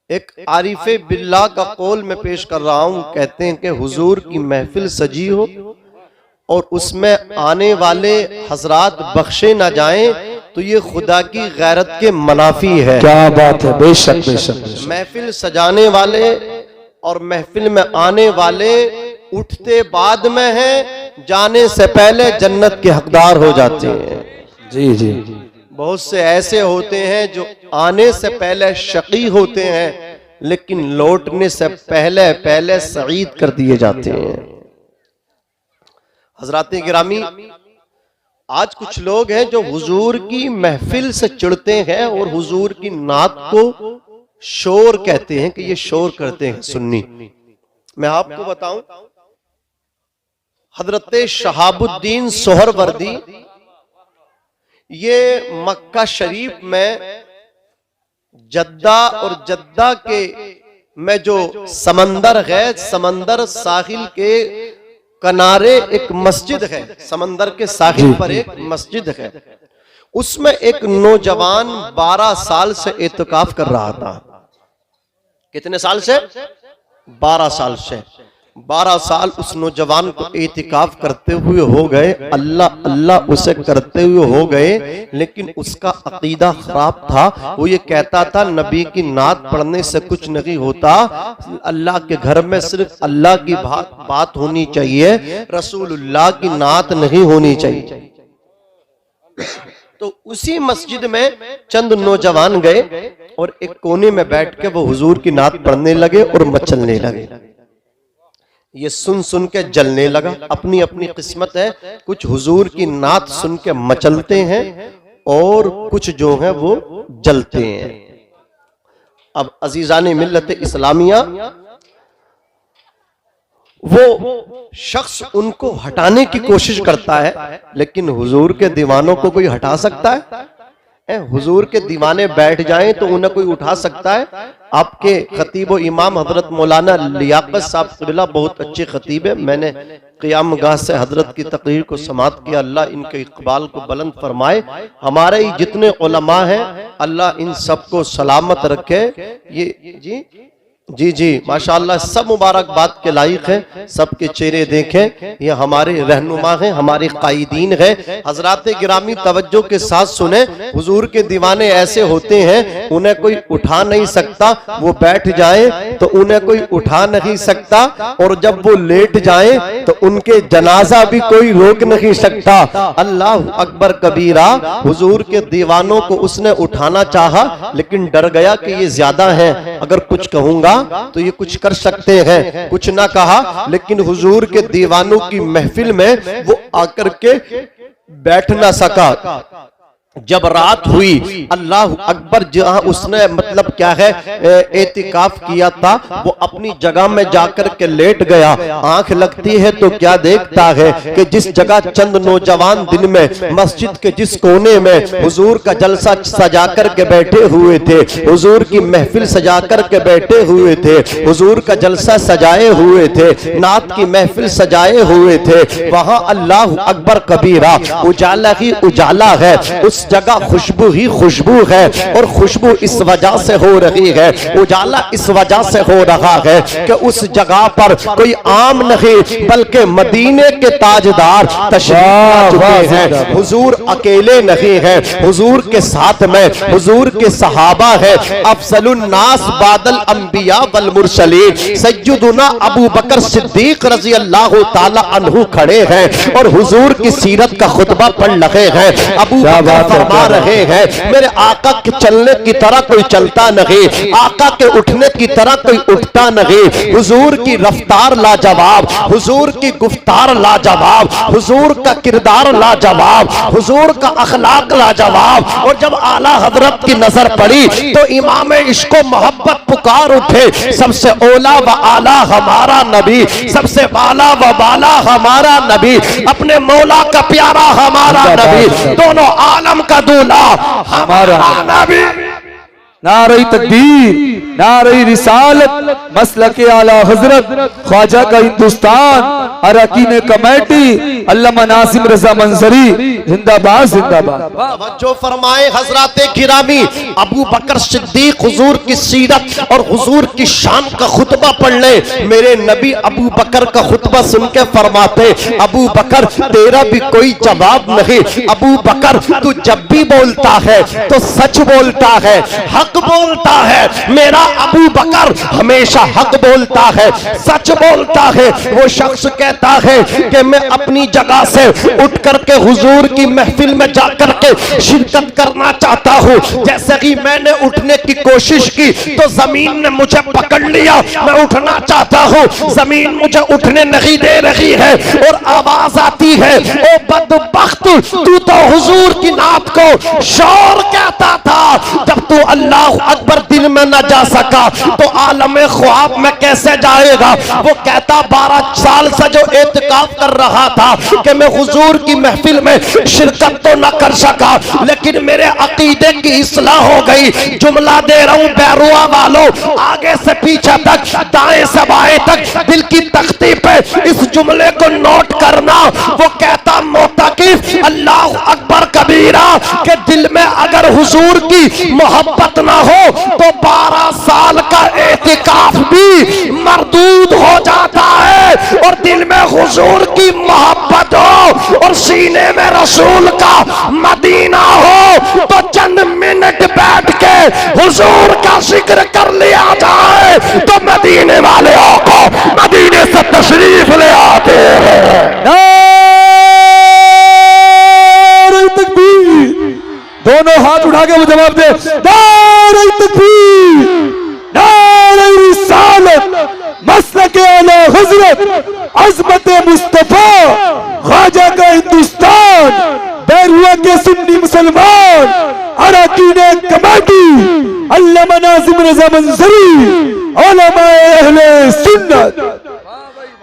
एक आरिफे बिल्लाह का कौल मैं पेश कर रहा हूं। कहते हैं कि हुजूर की महफिल सजी हो और उसमें आने वाले हजरात बख्शे ना जाएं तो ये खुदा की गैरत के मुनाफी है। क्या बात है, बेशक बेशक। महफिल सजाने वाले और महफिल में आने वाले उठते बाद में हैं, जाने से पहले जन्नत के हकदार हो जाते हैं। जी जी। बहुत से ऐसे होते हैं जो आने से पहले शकी होते हैं लेकिन लौटने से पहले पहले सईद कर दिए जाते हैं। हजराते गिरामी, आज कुछ लोग हैं जो हुजूर की महफिल से चिढ़ते हैं और हुजूर की नात को शोर कहते हैं कि ये शोर करते हैं सुन्नी। मैं आपको बताऊं, हजरत शहाबुद्दीन सोहरवर्दी ये मक्का शरीफ में जद्दा और जद्दा के में जो समंदर है, समंदर साहिल के किनारे एक मस्जिद है, समंदर के साहिल पर एक मस्जिद है। उसमें एक नौजवान 12 साल से एतकाफ कर रहा था। कितने साल से? 12 साल से। 12 साल उस नौजवान को एतिकाफ करते हुए हो गए, अल्लाह अल्लाह उसे करते हुए हो गए, लेकिन उसका अकीदा खराब था। वो ये कहता था नबी की नात पढ़ने से कुछ नहीं होता, अल्लाह के घर में सिर्फ अल्लाह की बात होनी चाहिए, रसूलुल्लाह की नात नहीं होनी चाहिए। तो उसी मस्जिद में चंद नौजवान गए और एक कोने में बैठ के वो हुजूर की नात पढ़ने लगे और मचलने लगे। ये सुन सुन के जलने लगा। अपनी अपनी किस्मत है, कुछ हुजूर की नात सुन के मचलते हैं और कुछ जो है वो जलते हैं। अब अजीजाने मिल्लत इस्लामिया, वो शख्स उनको हटाने की कोशिश करता है, लेकिन हुजूर के दीवानों को कोई हटा सकता है? हुजूर के दीवाने बैठ जाएं तो उन्हें कोई उठा सकता है? आपके खतीब व इमाम हजरत मौलाना लियाकत साहब क़िबला बहुत अच्छे खतीब है। मैंने क़ियाम गाह से हजरत की तकरीर को समात किया। अल्लाह इनके इकबाल को बुलंद फरमाए। हमारे ही जितने उलमा हैं अल्लाह इन सबको सलामत रखे। ये जी जी माशाअल्लाह, सब मुबारकबाद के लायक हैं। सबके चेहरे देखें, ये हमारे रहनुमा हैं, हमारे कायदीन हैं। हजरात गिरामी तवज्जो के साथ सुने, हुजूर के दीवाने ऐसे होते हैं उन्हें कोई उठा नहीं सकता। वो बैठ जाए तो उन्हें कोई उठा नहीं सकता, और जब वो लेट जाए तो उनके जनाजा भी कोई रोक नहीं सकता। अल्लाह अकबर कबीरा। हुजूर के दीवानों को उसने उठाना चाहा लेकिन डर गया कि ये ज्यादा है, अगर कुछ कहूंगा तो ये कुछ कर सकते हैं। कुछ ना कहा, लेकिन हुजूर के दीवानों की महफिल में वो आकर के बैठ ना सका। जब रात हुई, अल्लाह अकबर, जहां उसने मतलब क्या है एतिकाफ किया था, वो अपनी जगह में जाकर के लेट गया। आंख लगती है तो क्या देखता है कि जिस जगह चंद नौजवान दिन में मस्जिद के जिस कोने में हुजूर का जलसा सजा कर के बैठे हुए थे, हुजूर की महफिल सजा कर के बैठे हुए थे, हुजूर का जलसा सजाए हुए थे, नात की महफिल सजाए हुए थे, वहां अल्लाह अकबर कबीरा उजाला ही उजाला है। उस जगह खुशबू ही खुशबू है, और खुशबू इस वजह से हो रही है, उजाला इस वजह से हो रहा है कि उस जगह पर कोई आम नहीं बल्कि मदीने के ताजदार तशरीफ ला चुके हैं। हुजूर अकेले नहीं है, हुजूर के साथ में हुजूर के सहाबा है। अफजलुन नास बादल अंबिया वल मुरसलीन सय्यदुना अबू बकर सिद्दीक रजी अल्लाह ताला अन्हु खड़े हैं और हुजूर की सीरत का खुतबा पढ़ रहे हैं। अबू बकर फरमा रहे हैं, मेरे आका के चलने की तरह कोई चलता नहीं, आका के उठने की तरह कोई उठता नहीं। हुजूर की रफ्तार लाजवाब, हुजूर की गुफ्तार लाजवाब, हुजूर का किरदार लाजवाब, हुजूर का अखलाक लाजवाब। और जब आला हजरत की नजर पड़ी तो इमाम इश्को मोहब्बत पुकार उठे, सबसे ओला व आला हमारा नबी, सबसे बाला व बाला हमारा नबी, अपने मौला का प्यारा हमारा नबी, दोनों आलम का दूल्हा हमारा नबी। नारे तकबीर, नारे रिसालत, मसलक आला हजरत, ख्वाजा का हिंदुस्तान, अरकीन कमेटी, अल्लामा नासिम रजा मंजरी, जिंदाबाद जिंदाबाद। तवज्जो फरमाए हजरात गिरामी, अबू बकर सिद्दीक हुजूर की सीरत और हुजूर की शान का खुतबा पढ़ ले। मेरे नबी अबू बकर का खुतबा सुन के फरमाते, अबू बकर तेरा भी कोई जवाब नहीं। अबू बकर तू जब भी बोलता है तो सच बोलता है, हक बोलता है। मेरा अबू बकर हमेशा हक बोलता है, सच बोलता है। वो शख्स कहता है कि मैं अपनी जगह से उठ करके हुजूर की महफिल में जाकर के शिरकत करना चाहता हूँ। जैसे ही मैंने उठने की कोशिश की तो जमीन ने मुझे पकड़ लिया। मैं उठना चाहता हूँ, जमीन मुझे उठने नहीं दे रही है और आवाज आती है, ओ बदबख्त तू तो हुजूर की नात को शोर कहता था। जब तू अल्लाह अकबर दिल में न जा सका तो आलमे ख्वाब में कैसे जाएगा। वो कहता 12 साल से जो एतकाफ कर रहा था कि मैं हुजूर की महफिल में शिरकत तो न कर सका, लेकिन मेरे अकीदे की इस्लाह हो गई। जुमला दे रहा हूं बैरुआ वालों, आगे से पीछे तक, दाएं से बाएं तक, दिल की तख्ती पे इस जुमले को नोट करना। वो कहता मोतकिफ अल्लाह अकबर कबीरा के दिल में अगर हुजूर की मोहब्बत ना हो तो 12 साल का एतिकाफ भी मरदूद हो जाता है। और दिल में हुजूर की मोहब्बत हो और सीने में रसूल का मदीना हो तो चंद मिनट बैठ के हुजूर का जिक्र कर लिया जाए तो मदीने वाले को मदीने से तशरीफ ले आते हैं। नारे तकबीर, दोनों हाथ उठा के वो जवाब दे, नारे तकबीर, नारे रिसालत, मसलक आला हजरत, अज़मत मुस्तफा, ख्वाजा का हिंदुस्तान, बैरुआ के सुन्नी मुसलमान, अरकीन कमेटी, अल्लामा नासिम रजा मंजरी, उलमाए अहले सुन्नत।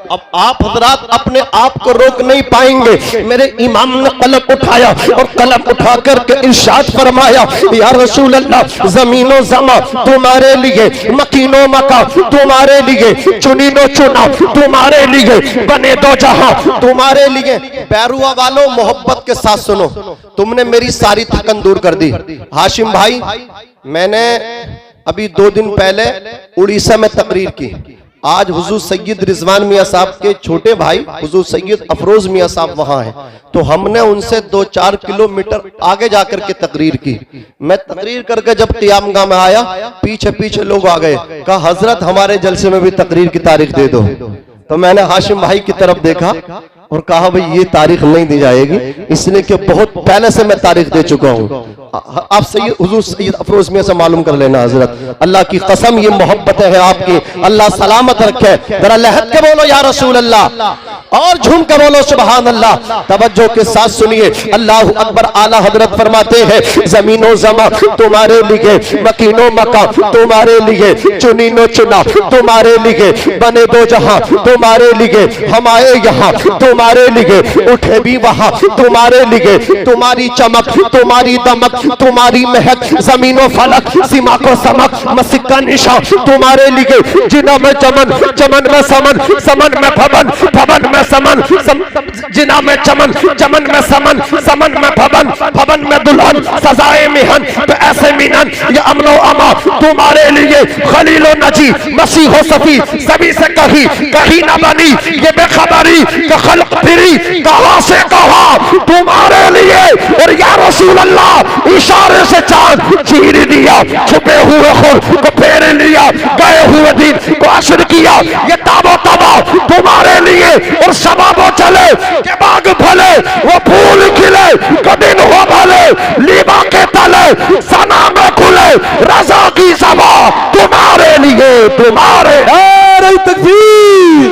अब आप हजरात अपने आप को रोक नहीं पाएंगे। मेरे इमाम ने कलम उठाया और कलम उठा करके इरशाद फरमाया, या रसूल अल्लाह जमीनो जमा तुम्हारे लिए, मकीनो मका तुम्हारे लिए, चुनीनो चुना तुम्हारे लिए, बने दो जहां तुम्हारे लिए। बैरुआ वालों मोहब्बत के साथ सुनो, तुमने मेरी सारी थकन दूर कर दी। हाशिम भाई, मैंने अभी 2 दिन पहले उड़ीसा में तकरीर की। आज हुजूर सैयद रिजवान मियां साहब के छोटे भाई हुजूर सैयद अफरोज मियां साहब वहां हैं, तो हमने उनसे 2-4 किलोमीटर आगे जाकर के तकरीर की। मैं तकरीर करके जब क़ियामगाह में आया, पीछे पीछे लोग आ गए, कहा हजरत हमारे जलसे में भी तकरीर की तारीख दे दो। तो मैंने हाशिम भाई की तरफ देखा और कहा भाई ये तारीख नहीं दी जाएगी, इसलिए कि बहुत पहले से मैं तारीख दे चुका हूं। आप सैयद हुजूर सैयद अफरोज मियां से मालूम कर लेना हजरत, अल्लाह की कसम ये मोहब्बतें हैं आपकी, अल्लाह सलामत रखे। जरा लहद के बोलो या रसूल अल्लाह, और झूम के बोलो सुभान अल्लाह। तवज्जो के साथ सुनिए, अल्लाह अकबर। आला हजरत फरमाते हैं, जमीनो जमा तुम्हारे लिए, मकीनो मका तुम्हारे लिए, चुनीनो चुना तुम्हारे लिए, बने दो जहां तुम्हारे लिए, हम आए यहाँ तुम्हारे लिए, उठे भी वहां तुम्हारे लिए। तुम्हारी चमक, तुम्हारी दमक, तुम्हारी महक, जमीनो फलक, सीमा को समक, मस्जिद का निशा तुम्हारे लिए। जिना में चमन, चमन में समन, समन में भवन, भवन में समन, जिना में चमन, चमन में समन, समन में भवन, भवन में दुल्हन, सजाए मिहन। तो ऐसे मिनन ये अमनो अमा तुम्हारे लिए। खलीलो नजी मसीहो सफी सभी से कहीं ना बनी ये बेखबरी का खल्क फिरी कहां से कहा तुम्हारे लिए। और या रसूल अल्लाह इशारे से चांद चीर दिया, छुपे हुए खुद को फेर लिया, गए हुए दिन को अशर किया, ये ताबो तबा तुम्हारे लिए। और शबाबो चले के बाग फले, वो फूल खिले कदिन हो भले, लीबा के तले सना में खुले, रजा की सभा तुम्हारे लिए, तुम्हारे। नारे तकबीर,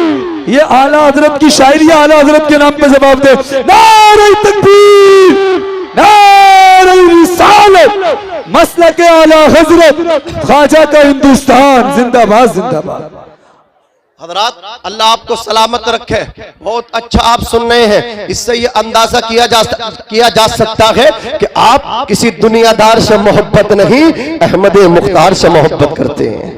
ये आला हजरत की शायरी, आला हजरत के नाम पे जवाब दे। नारे तकबीर, नारे रिसालत, मसलक आला हजरत, ख्वाजा का हिंदुस्तान, जिंदाबाद जिंदाबाद। हजरात, अल्लाह आपको सलामत रखे। बहुत अच्छा आप सुन रहे हैं। इससे ये अंदाजा किया जा सकता है कि आप किसी दुनियादार से मोहब्बत नहीं, अहमद मुख्तार से मोहब्बत करते हैं।